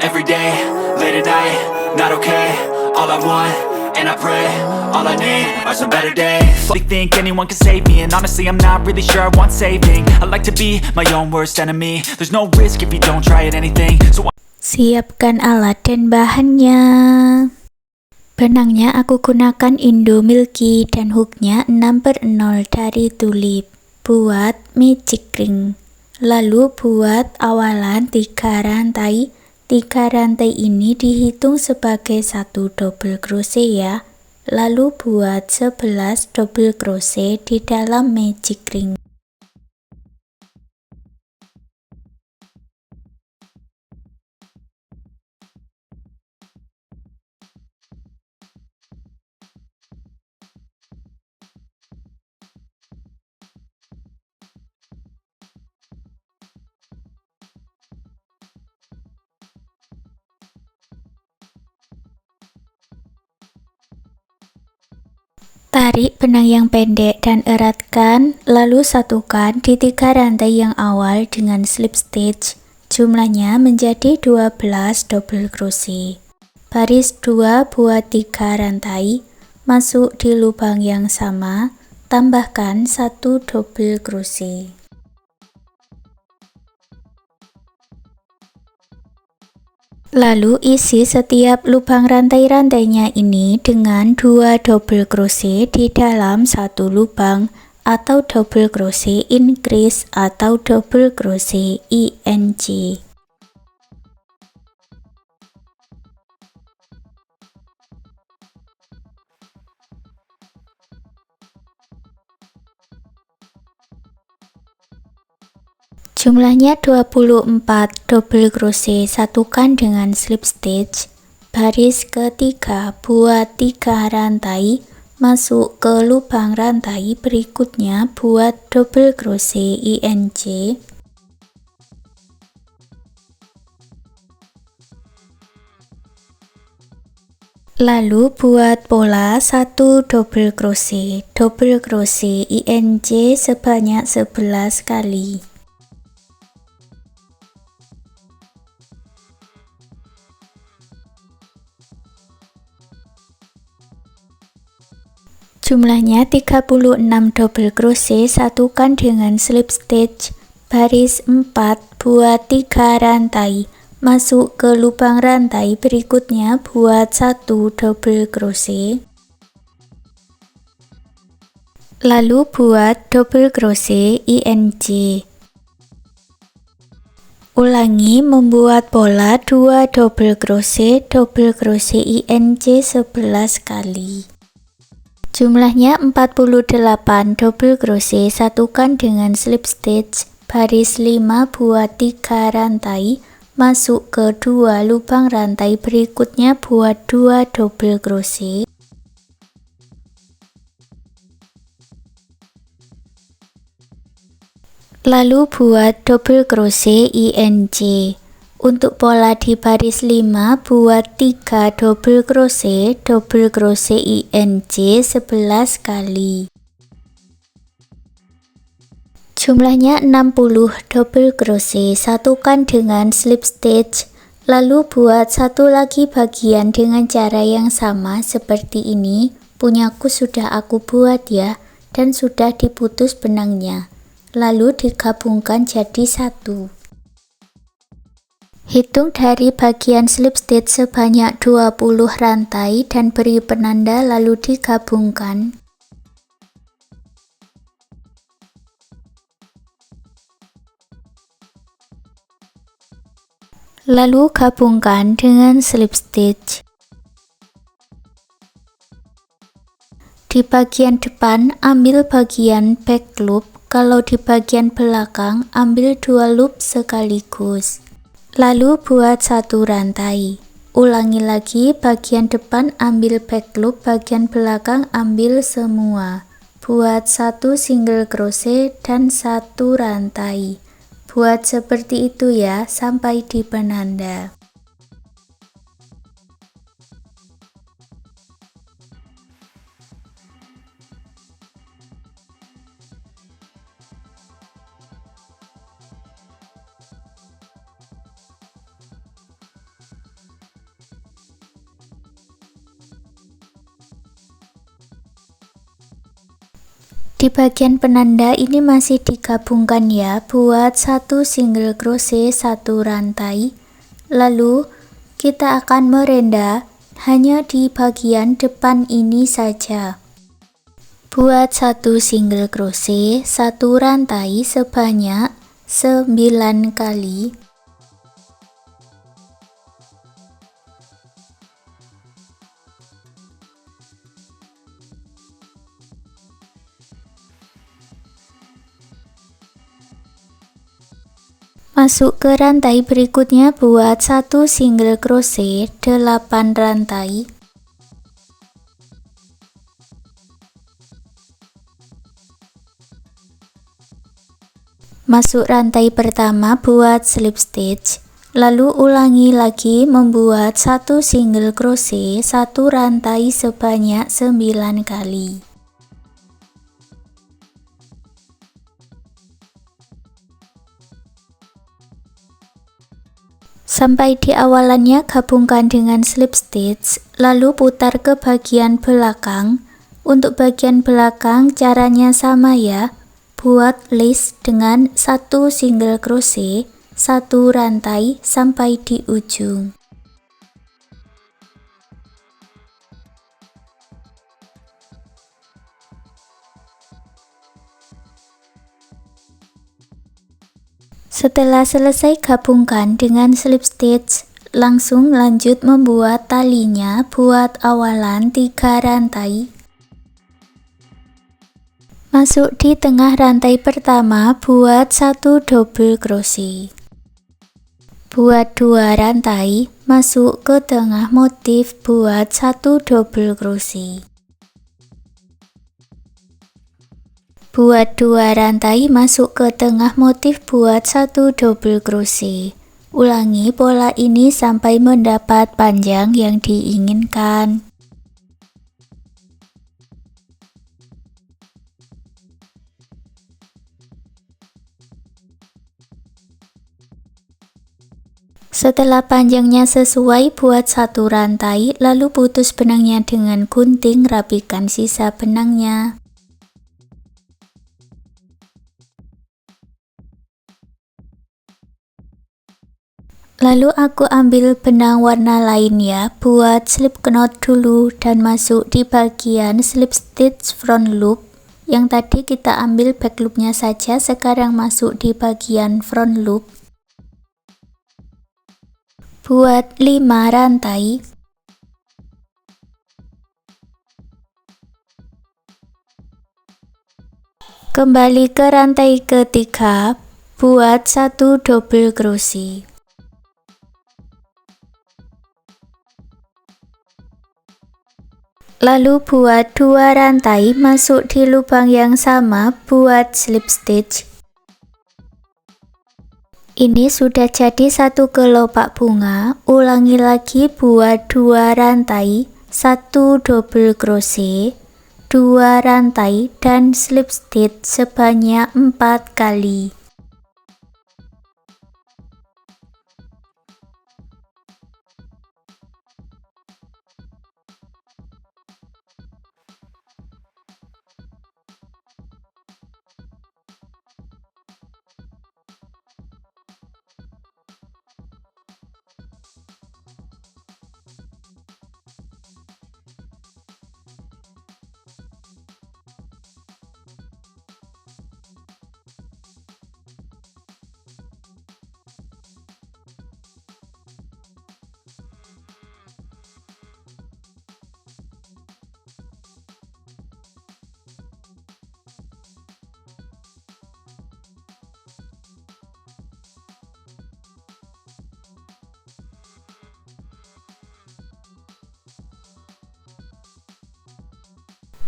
every day, late at night, not okay. All I want, and I pray, all I need are some better days. I think anyone can save me, and honestly I'm not really sure I want saving. I like to be my own worst enemy. There's no risk if you don't try at anything. So siapkan alat dan bahannya. Benangnya aku gunakan Indo Milky dan hooknya 6/0 dari Tulip. Buat magic ring. Lalu buat awalan 3 rantai. 3 rantai ini dihitung sebagai 1 double crochet ya. Lalu buat 11 double crochet di dalam magic ring. Tarik benang yang pendek dan eratkan, lalu satukan di 3 rantai yang awal dengan slip stitch. Jumlahnya menjadi 12 double crochet. Baris 2 buat 3 rantai, masuk di lubang yang sama, tambahkan 1 double crochet. Lalu isi setiap lubang rantai-rantainya ini dengan 2 double crochet di dalam satu lubang atau double crochet increase atau double crochet INC. Jumlahnya 24 double crochet, satukan dengan slip stitch. Baris ketiga buat 3 rantai, masuk ke lubang rantai berikutnya buat double crochet INC. Lalu buat pola 1 double crochet INC sebanyak 11 kali. Jumlahnya 36 double crochet, satukan dengan slip stitch. Baris 4 buat 3 rantai, masuk ke lubang rantai berikutnya buat 1 double crochet. Lalu buat double crochet INC. Ulangi membuat pola 2 double crochet INC 11 kali. Jumlahnya 48 double crochet, satukan dengan slip stitch. Baris 5 buat 3 rantai, masuk ke 2 lubang rantai berikutnya buat 2 double crochet. Lalu buat double crochet INC. Untuk pola di baris 5 buat 3 double crochet INC 11 kali. Jumlahnya 60 double crochet, satukan dengan slip stitch. Lalu buat satu lagi bagian dengan cara yang sama seperti ini. Punyaku sudah aku buat ya, dan sudah diputus benangnya. Lalu digabungkan jadi satu. Hitung dari bagian slip stitch sebanyak 20 rantai dan beri penanda lalu digabungkan. Lalu gabungkan dengan slip stitch. Di bagian depan ambil bagian back loop, kalau di bagian belakang ambil 2 loop sekaligus. Lalu buat 1 rantai. Ulangi lagi, bagian depan ambil back loop, bagian belakang ambil semua. Buat 1 single crochet dan 1 rantai. Buat seperti itu ya, sampai di penanda. Di bagian penanda ini masih digabungkan ya, buat 1 single crochet 1 rantai. Lalu kita akan merenda hanya di bagian depan ini saja. Buat 1 single crochet 1 rantai sebanyak 9 kali. Masuk ke rantai berikutnya buat 1 single crochet 8 rantai. Masuk rantai pertama buat slip stitch, lalu ulangi lagi membuat 1 single crochet 1 rantai sebanyak 9 kali. Sampai di awalannya gabungkan dengan slip stitch, lalu putar ke bagian belakang. Untuk bagian belakang caranya sama ya, buat lace dengan 1 single crochet 1 rantai sampai di ujung. Setelah selesai gabungkan dengan slip stitch, langsung lanjut membuat talinya buat awalan 3 rantai. Masuk di tengah rantai pertama buat 1 double crochet. Buat 2 rantai, masuk ke tengah motif buat 1 double crochet. Buat 2 rantai masuk ke tengah motif buat 1 double crochet. Ulangi pola ini sampai mendapat panjang yang diinginkan. Setelah panjangnya sesuai, buat 1 rantai, lalu putus benangnya dengan gunting, rapikan sisa benangnya. Lalu aku ambil benang warna lain ya, buat slip knot dulu dan masuk di bagian slip stitch front loop. Yang tadi kita ambil back loopnya saja, sekarang masuk di bagian front loop. Buat 5 rantai. Kembali ke rantai ketiga, buat 1 double crochet. Lalu buat 2 rantai, masuk di lubang yang sama, buat slip stitch. Ini sudah jadi 1 kelopak bunga. Ulangi lagi buat 2 rantai, 1 double crochet, 2 rantai dan slip stitch sebanyak 4 kali.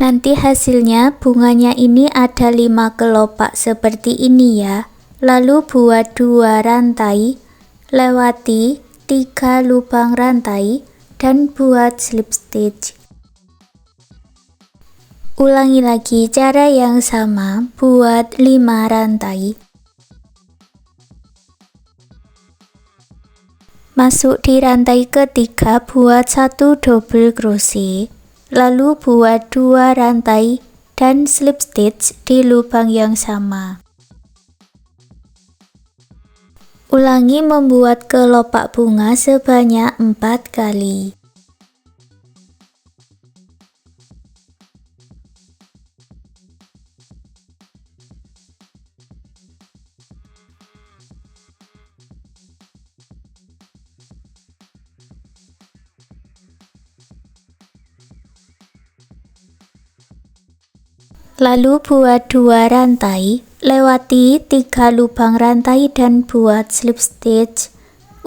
Nanti hasilnya bunganya ini ada 5 kelopak seperti ini ya. Lalu buat 2 rantai, lewati 3 lubang rantai dan buat slip stitch. Ulangi lagi cara yang sama, buat 5 rantai. Masuk di rantai ketiga, buat 1 double crochet. Lalu buat 2 rantai dan slip stitch di lubang yang sama. Ulangi membuat kelopak bunga sebanyak 4 kali. Lalu buat 2 rantai, lewati 3 lubang rantai dan buat slip stitch.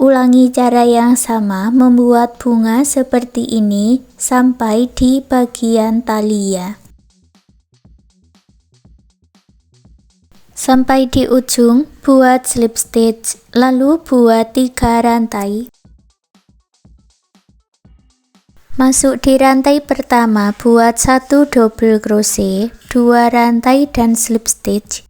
Ulangi cara yang sama membuat bunga seperti ini sampai di bagian tali ya. Sampai di ujung, buat slip stitch, lalu buat 3 rantai. Masuk di rantai pertama, buat 1 double crochet, 2 rantai dan slip stitch.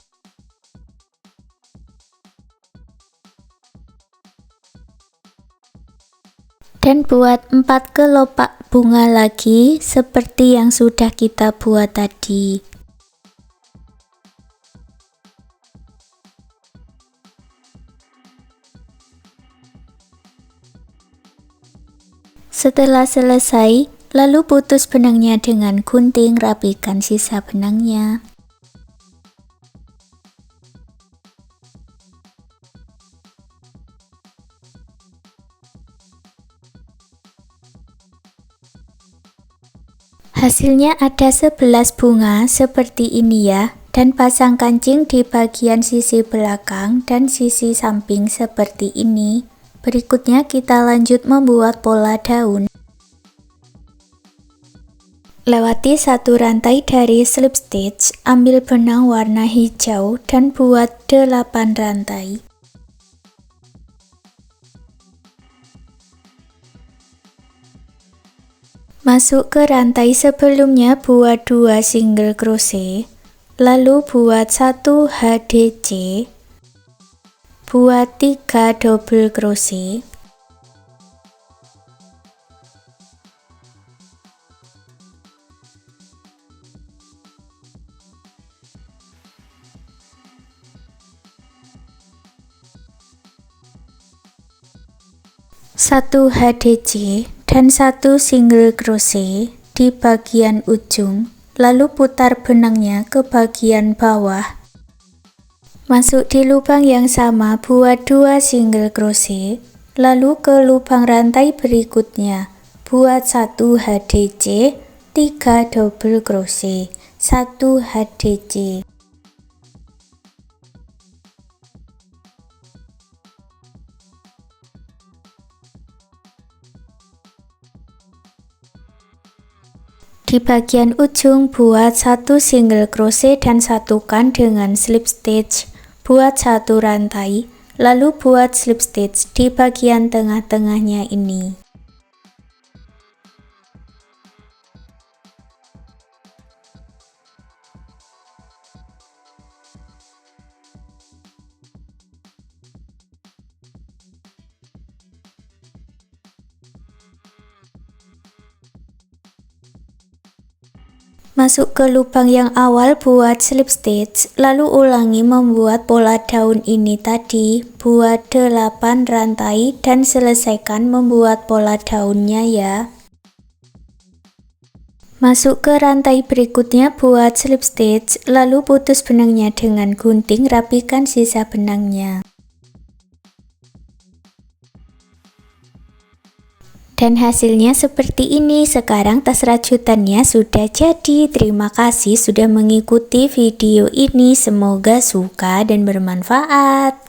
Dan buat 4 kelopak bunga lagi seperti yang sudah kita buat tadi. Setelah selesai, lalu putus benangnya dengan gunting, rapikan sisa benangnya. Hasilnya ada 11 bunga seperti ini ya, dan pasang kancing di bagian sisi belakang dan sisi samping seperti ini. Berikutnya kita lanjut membuat pola daun. Lewati 1 rantai dari slip stitch, ambil benang warna hijau dan buat 8 rantai. Masuk ke rantai sebelumnya, buat 2 single crochet, lalu buat 1 HDC, buat 3 double crochet. Satu HDC dan 1 single crochet di bagian ujung, lalu putar benangnya ke bagian bawah. Masuk di lubang yang sama, buat 2 single crochet, lalu ke lubang rantai berikutnya, buat 1 HDC, 3 double crochet, 1 HDC. Di bagian ujung, buat 1 single crochet dan satukan dengan slip stitch. Buat 1 rantai, lalu buat slip stitch di bagian tengah-tengahnya ini. Masuk ke lubang yang awal, buat slip stitch, lalu ulangi membuat pola daun ini tadi, buat 8 rantai dan selesaikan membuat pola daunnya ya. Masuk ke rantai berikutnya, buat slip stitch, lalu putus benangnya dengan gunting, rapikan sisa benangnya. Dan hasilnya seperti ini. Sekarang tas rajutannya sudah jadi. Terima kasih sudah mengikuti video ini. Semoga suka dan bermanfaat.